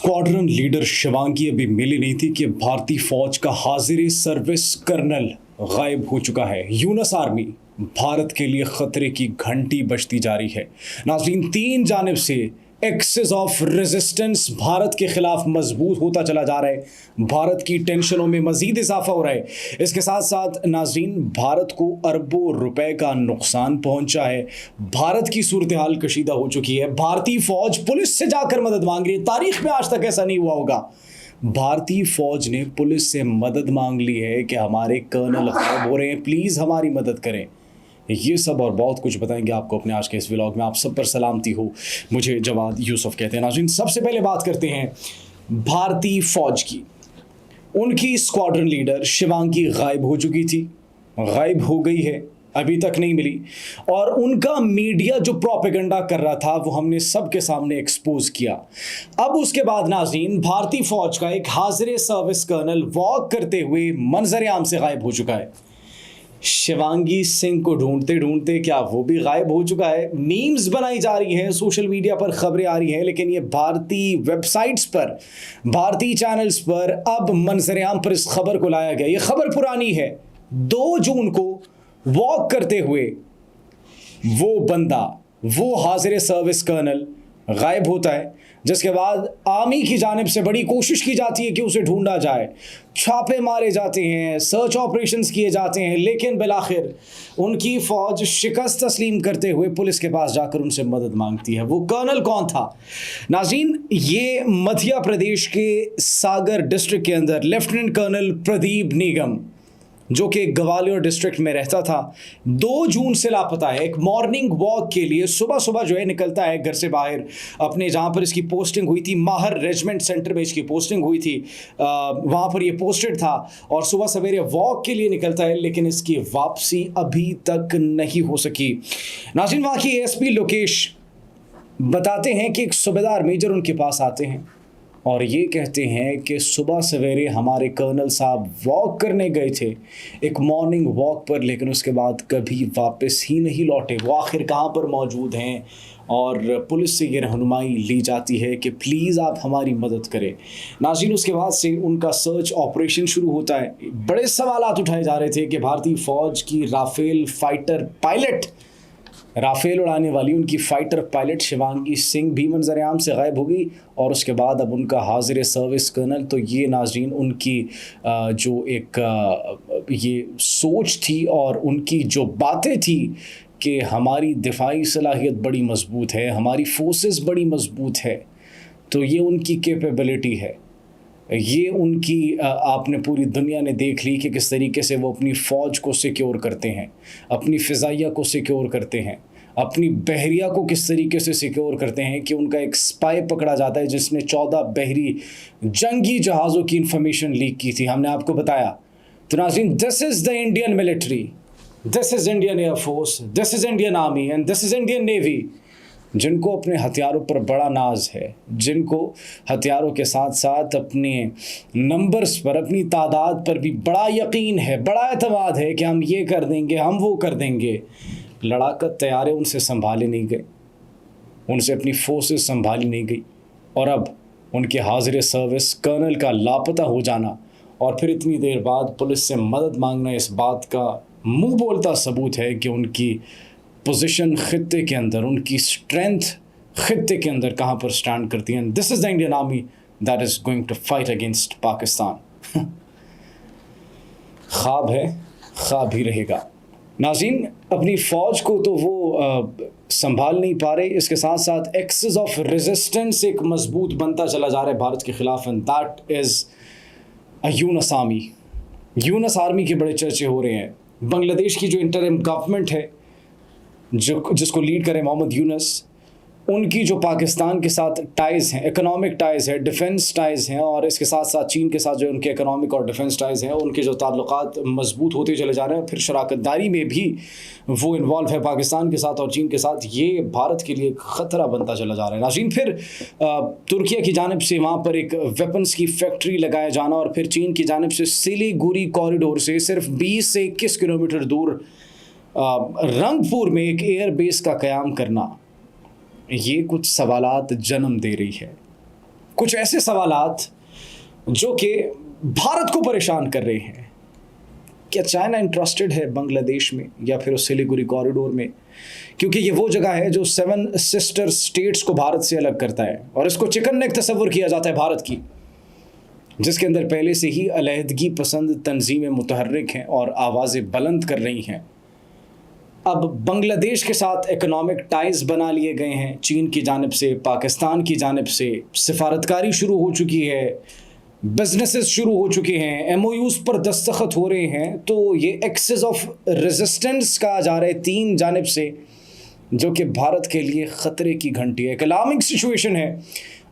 Squadron leader Shivangi अभी मिली नहीं थी कि भारतीय फौज का हाजिर सर्विस कर्नल गायब हो चुका है। यूनस आर्मी भारत के लिए खतरे की घंटी बजती जा रही है। नाज़रीन, तीन जानिब से एक्सेस ऑफ रेजिस्टेंस भारत के खिलाफ मजबूत होता चला जा रहा है। भारत की टेंशनों में मजीद इजाफा हो रहा है। इसके साथ साथ नाज़रीन, भारत को अरबों रुपए का नुकसान पहुंचा है। भारत की सूरत हाल कशीदा हो चुकी है। भारतीय फौज पुलिस से जाकर मदद मांग रही है। तारीख में आज तक ऐसा नहीं हुआ होगा। भारतीय फौज ने पुलिस से मदद मांग ली है कि हमारे कर्नल गायब हो रहे हैं, प्लीज़ हमारी मदद करें। ये सब और बहुत कुछ बताएंगे आपको अपने आज के इस व्लॉग में। आप सब पर सलामती हो। मुझे जवाद यूसुफ कहते हैं। नाज़रीन, सबसे पहले बात करते हैं भारतीय फौज की। उनकी स्क्वाड्रन लीडर शिवांगी गायब हो चुकी थी, गायब हो गई है, अभी तक नहीं मिली। और उनका मीडिया जो प्रोपेगेंडा कर रहा था वो हमने सबके सामने एक्सपोज किया। अब उसके बाद नाज़रीन, भारतीय फौज का एक हाजिर सर्विस कर्नल वॉक करते हुए मंजर आम से गायब हो चुका है। शिवांगी सिंह को ढूंढते ढूंढते क्या वो भी गायब हो चुका है? मीम्स बनाई जा रही हैं, सोशल मीडिया पर खबरें आ रही हैं, लेकिन ये भारतीय वेबसाइट्स पर, भारतीय चैनल्स पर अब मंजर-ए-आम पर इस खबर को लाया गया। ये खबर पुरानी है। 2 जून को वॉक करते हुए वो बंदा, वो हाजिर सर्विस कर्नल गायब होता है, जिसके बाद आर्मी की जानिब से बड़ी कोशिश की जाती है कि उसे ढूंढा जाए। छापे मारे जाते हैं, सर्च ऑपरेशंस किए जाते हैं, लेकिन बिलाखिर उनकी फ़ौज शिकस्त तस्लीम करते हुए पुलिस के पास जाकर उनसे मदद मांगती है। वो कर्नल कौन था? नाज़रीन, ये मध्य प्रदेश के सागर डिस्ट्रिक्ट के अंदर लेफ्टिनेंट कर्नल प्रदीप निगम, जो कि ग्वालियर डिस्ट्रिक्ट में रहता था, 2 जून से लापता है। एक मॉर्निंग वॉक के लिए सुबह सुबह जो है निकलता है घर से बाहर, अपने जहाँ पर इसकी पोस्टिंग हुई थी, माहर रेजिमेंट सेंटर में इसकी पोस्टिंग हुई थी, वहाँ पर ये पोस्टेड था। और सुबह सवेरे वॉक के लिए निकलता है, लेकिन इसकी वापसी अभी तक नहीं हो सकी। नाज़रीन, वहाँ की एएसपी लोकेश बताते हैं कि एक सूबेदार मेजर उनके पास आते हैं और ये कहते हैं कि सुबह सवेरे हमारे कर्नल साहब वॉक करने गए थे, एक मॉर्निंग वॉक पर, लेकिन उसके बाद कभी वापस ही नहीं लौटे। वो आखिर कहाँ पर मौजूद हैं? और पुलिस से ये रहनुमाई ली जाती है कि प्लीज़ आप हमारी मदद करें। नाज़रीन, उसके बाद से उनका सर्च ऑपरेशन शुरू होता है। बड़े सवालात उठाए जा रहे थे कि भारतीय फ़ौज की राफेल फाइटर पायलट, राफेल उड़ाने वाली उनकी फाइटर पायलट शिवांगी सिंह भी मंजर आम से गायब हो गई। और उसके बाद अब उनका हाजिर सर्विस कर्नल, तो ये नाज़रीन उनकी जो एक ये सोच थी और उनकी जो बातें थी कि हमारी दिफाई सलाहियत बड़ी मजबूत है, हमारी फोर्सेस बड़ी मजबूत है, तो ये उनकी कैपेबिलिटी है। ये उनकी आपने पूरी दुनिया ने देख ली कि किस तरीके से वो अपनी फ़ौज को सिक्योर करते हैं, अपनी फ़िज़ाइया को सिक्योर करते हैं, अपनी बहरिया को किस तरीके से सिक्योर करते हैं कि उनका एक स्पाई पकड़ा जाता है जिसने 14 बहरी जंगी जहाज़ों की इंफॉर्मेशन लीक की थी, हमने आपको बताया। तो नाज़रीन, this is the Indian military, this is Indian air force, this is Indian army and this is Indian navy, जिनको अपने हथियारों पर बड़ा नाज है, जिनको हथियारों के साथ साथ अपने नंबर्स पर, अपनी तादाद पर भी बड़ा यकीन है, बड़ा एतमाद है कि हम ये कर देंगे, हम वो कर देंगे। लड़ाकत तैयारे उनसे संभाले नहीं गए, उनसे अपनी फोर्सेस संभाली नहीं गई, और अब उनके हाजिर सर्विस कर्नल का लापता हो जाना और फिर इतनी देर बाद पुलिस से मदद मांगना इस बात का मुँह बोलता सबूत है कि उनकी पोजीशन खित्ते के अंदर, उनकी स्ट्रेंथ खित्ते के अंदर कहाँ पर स्टैंड करती है। This is the Indian army that is going to fight against Pakistan. ख्वाब है, ख्वाब ही रहेगा। नाज़रीन, अपनी फ़ौज को तो वो संभाल नहीं पा रहे, इसके साथ साथ एक्सेस ऑफ रेजिस्टेंस एक मजबूत बनता चला जा रहा है भारत के ख़िलाफ़, and that is a Yunus army. Yunus army के बड़े चर्चे हो रहे हैं। बांग्लादेश की जो इंटरिम गवर्नमेंट है, जिसको लीड करें मोहम्मद यूनस, उनकी जो पाकिस्तान के साथ टाइज़ हैं, इकोनॉमिक टाइज़ है, डिफेंस टाइज़ हैं, और इसके साथ साथ चीन के साथ जो उनके इकोनॉमिक और डिफेंस टाइज़ हैं, उनके जो ताल्लुकात मजबूत होते चले जा रहे हैं। फिर शराकतदारी में भी वो इन्वॉल्व है पाकिस्तान के साथ और चीन के साथ। ये भारत के लिए ख़तरा बनता चला जा रहा है। नाज़रीन, फिर तुर्किया की जानिब से वहाँ पर एक वेपन्स की फैक्ट्री लगाया जाना, और फिर चीन की जानिब से सिलीगुड़ी कॉरिडोर से सिर्फ 20 से 21 किलोमीटर दूर रंगपुर में एक एयर बेस का क़याम करना, ये कुछ सवालात जन्म दे रही है। کچھ ایسے سوالات جو کہ بھارت کو پریشان کر رہے ہیں. کیا چائنا انٹرسٹڈ ہے بنگلہ دیش میں یا پھر اس سلیگوری کوریڈور میں؟ کیونکہ یہ وہ جگہ ہے جو 7 سسٹر اسٹیٹس کو بھارت سے الگ کرتا ہے، اور اس کو چکن نیک تصور کیا جاتا ہے بھارت کی، جس کے اندر پہلے سے ہی علیحدگی پسند تنظیمیں متحرک ہیں اور آوازیں بلند کر رہی ہیں. اب بنگلہ دیش کے ساتھ اکنامک ٹائز بنا لیے گئے ہیں چین کی جانب سے، پاکستان کی جانب سے سفارتکاری شروع ہو چکی ہے، بزنسز شروع ہو چکے ہیں، ایم او یوز پر دستخط ہو رہے ہیں. تو یہ ایکسس آف ریزسٹنس کہا جا رہا ہے 3 جانب سے، جو کہ بھارت کے لیے خطرے کی گھنٹی ہے. اکنامک سچویشن ہے،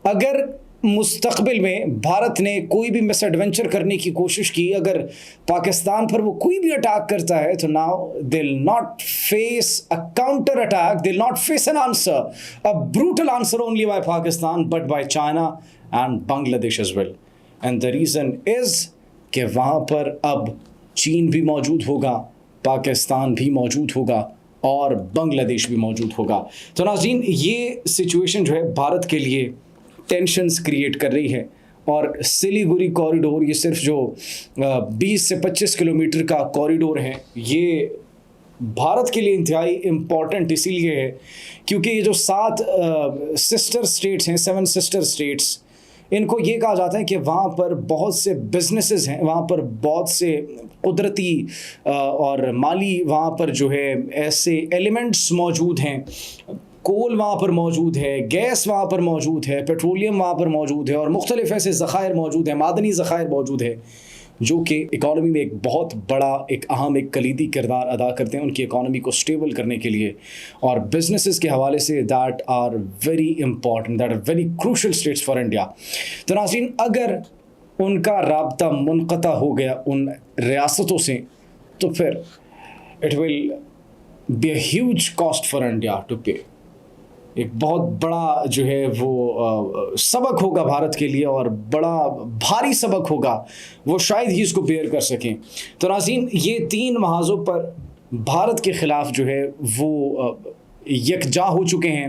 اگر مستقبل میں بھارت نے کوئی بھی مس ایڈونچر کرنے کی کوشش کی، اگر پاکستان پر وہ کوئی بھی اٹیک کرتا ہے، تو now they will not face a counter attack, they will not face an answer, a brutal answer only by Pakistan but by China and Bangladesh as well. And the reason is کہ وہاں پر اب چین بھی موجود ہوگا، پاکستان بھی موجود ہوگا اور بنگلہ دیش بھی موجود ہوگا. تو ناظرین، یہ سچویشن جو ہے بھارت کے لیے ٹینشنز کریٹ کر رہی ہے، اور سلیگوری کوریڈور یہ صرف جو 20 سے 25 کلومیٹر کا کوریڈور ہے، یہ بھارت کے لیے انتہائی امپورٹنٹ اسی لیے ہے کیونکہ یہ جو 7 سسٹر اسٹیٹس ہیں، 7 سسٹر اسٹیٹس، ان کو یہ کہا جاتا ہے کہ وہاں پر بہت سے بزنسز ہیں، وہاں پر بہت سے قدرتی اور مالی وہاں پر جو ہے ایسے ایلیمنٹس موجود ہیں. کول وہاں پر موجود ہے، گیس وہاں پر موجود ہے، پیٹرولیم وہاں پر موجود ہے، اور مختلف ایسے ذخائر موجود ہیں، معدنی ذخائر موجود ہے، جو کہ اکانومی میں ایک بہت بڑا، ایک اہم، ایک کلیدی کردار ادا کرتے ہیں ان کی اکانومی کو سٹیبل کرنے کے لیے. اور بزنسز کے حوالے سے that are very important, that are very crucial states for India. تو ناظرین، اگر ان کا رابطہ منقطع ہو گیا ان ریاستوں سے، تو پھر it will be a huge cost for India to pay. ایک بہت بڑا جو ہے وہ سبق ہوگا بھارت کے لیے، اور بڑا بھاری سبق ہوگا، وہ شاید ہی اس کو بیئر کر سکیں. تو ناظرین، یہ 3 محاذوں پر بھارت کے خلاف جو ہے وہ یکجا ہو چکے ہیں،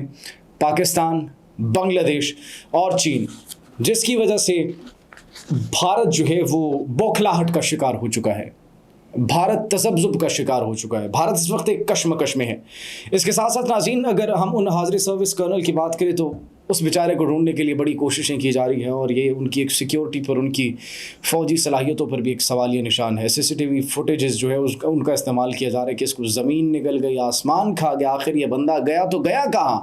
پاکستان، بنگلہ دیش اور چین، جس کی وجہ سے بھارت جو ہے وہ بوکھلاہٹ کا شکار ہو چکا ہے، بھارت تذبذب کا شکار ہو چکا ہے، بھارت اس وقت ایک کشمکش میں ہے. اس کے ساتھ ساتھ ناظرین، اگر ہم ان حاضر سروس کرنل کی بات کریں تو اس بیچارے کو ڈھونڈنے کے لیے بڑی کوششیں کی جا رہی ہیں، اور یہ ان کی ایک سیکیورٹی پر، ان کی فوجی صلاحیتوں پر بھی ایک سوالیہ نشان ہے. CCTV فوٹیجز جو ہے ان کا استعمال کیا جا رہا ہے کہ اس کو زمین نگل گئی، آسمان کھا گیا، آخر یہ بندہ گیا تو گیا کہاں.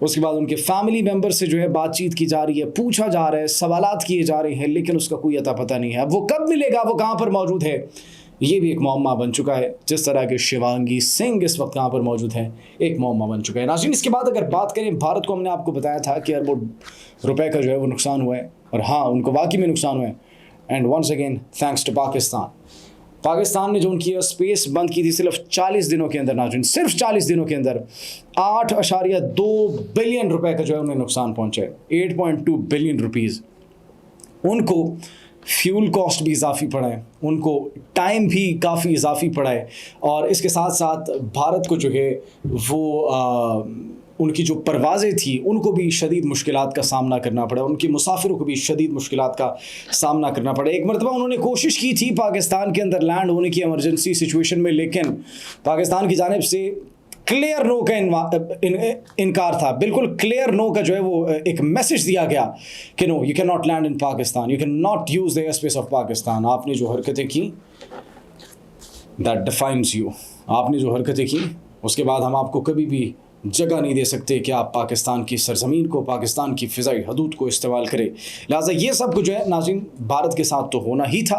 اس کے بعد ان کے فیملی ممبر سے جو ہے بات چیت کی جا رہی ہے، پوچھا جا رہا ہے، سوالات کیے جا رہے ہیں، لیکن اس کا کوئی اتا پتہ نہیں ہے. اب وہ کب ملے گا، وہ کہاں پر موجود ہے، یہ بھی ایک معمہ بن چکا ہے. جس طرح کہ شیوانگی سنگھ اس وقت کہاں پر موجود ہیں، ایک معمہ بن چکا ہے. ناظرین، اس کے بعد اگر بات کریں بھارت کو، ہم نے آپ کو بتایا تھا کہ اربوں روپے کا جو ہے وہ نقصان ہوا ہے، اور ہاں، ان کو واقعی میں نقصان ہوا ہے. And once again thanks to Pakistan نے جو ان کی اسپیس بند کی تھی صرف 40 دنوں کے اندر، ناظرین صرف 40 دنوں کے اندر 8.2 بلین روپے کا جو ہے انہیں نقصان پہنچا ہے، 8.2 بلین روپیز. ان کو فیول کاسٹ بھی اضافی پڑا ہے، ان کو ٹائم بھی کافی اضافی پڑا ہے، اور اس کے ساتھ ساتھ بھارت کو جو ہے وہ ان کی جو پروازیں تھیں ان کو بھی شدید مشکلات کا سامنا کرنا پڑا، ان کے مسافروں کو بھی شدید مشکلات کا سامنا کرنا پڑا. ایک مرتبہ انہوں نے کوشش کی تھی پاکستان کے اندر لینڈ ہونے کی ایمرجنسی سچویشن میں، لیکن پاکستان کی جانب سے کلیئر نو کا انکار تھا، بالکل کلیئر نو کا جو ہے وہ ایک میسج دیا گیا کہ no, you can not land in Pakistan, you can not use the air space of Pakistan. آپ نے جو حرکتیں کی دیٹ ڈیفائنز یو، آپ نے جو حرکتیں کی اس کے بعد ہم آپ کو کبھی بھی جگہ نہیں دے سکتے کہ آپ پاکستان کی سرزمین کو، پاکستان کی فضائی حدود کو استعمال کرے. لہٰذا یہ سب کچھ جو ہے ناظرین بھارت کے ساتھ تو ہونا ہی تھا،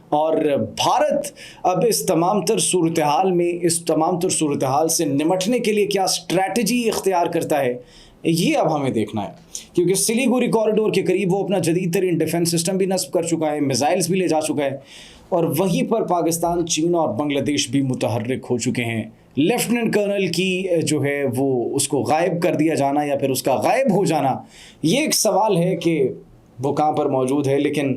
اور بھارت اب اس تمام تر صورتحال میں، اس تمام تر صورتحال سے نمٹنے کے لیے کیا اسٹریٹجی اختیار کرتا ہے، یہ اب ہمیں دیکھنا ہے. کیونکہ سلیگوری کوریڈور کے قریب وہ اپنا جدید ترین ڈیفنس سسٹم بھی نصب کر چکا ہے، میزائلز بھی لے جا چکا ہے، اور وہیں پر پاکستان، چین اور بنگلہ دیش بھی متحرک ہو چکے ہیں. لیفٹیننٹ کرنل کی جو ہے وہ اس کو غائب کر دیا جانا یا پھر اس کا غائب ہو جانا، یہ ایک سوال ہے کہ وہ کہاں پر موجود ہے. لیکن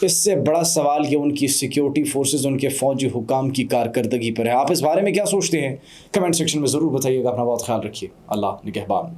اس سے بڑا سوال یہ ان کی سیکیورٹی فورسز، ان کے فوجی حکام کی کارکردگی پر ہے. آپ اس بارے میں کیا سوچتے ہیں؟ کمنٹ سیکشن میں ضرور بتائیے گا. اپنا بہت خیال رکھیے. اللہ نگہبان.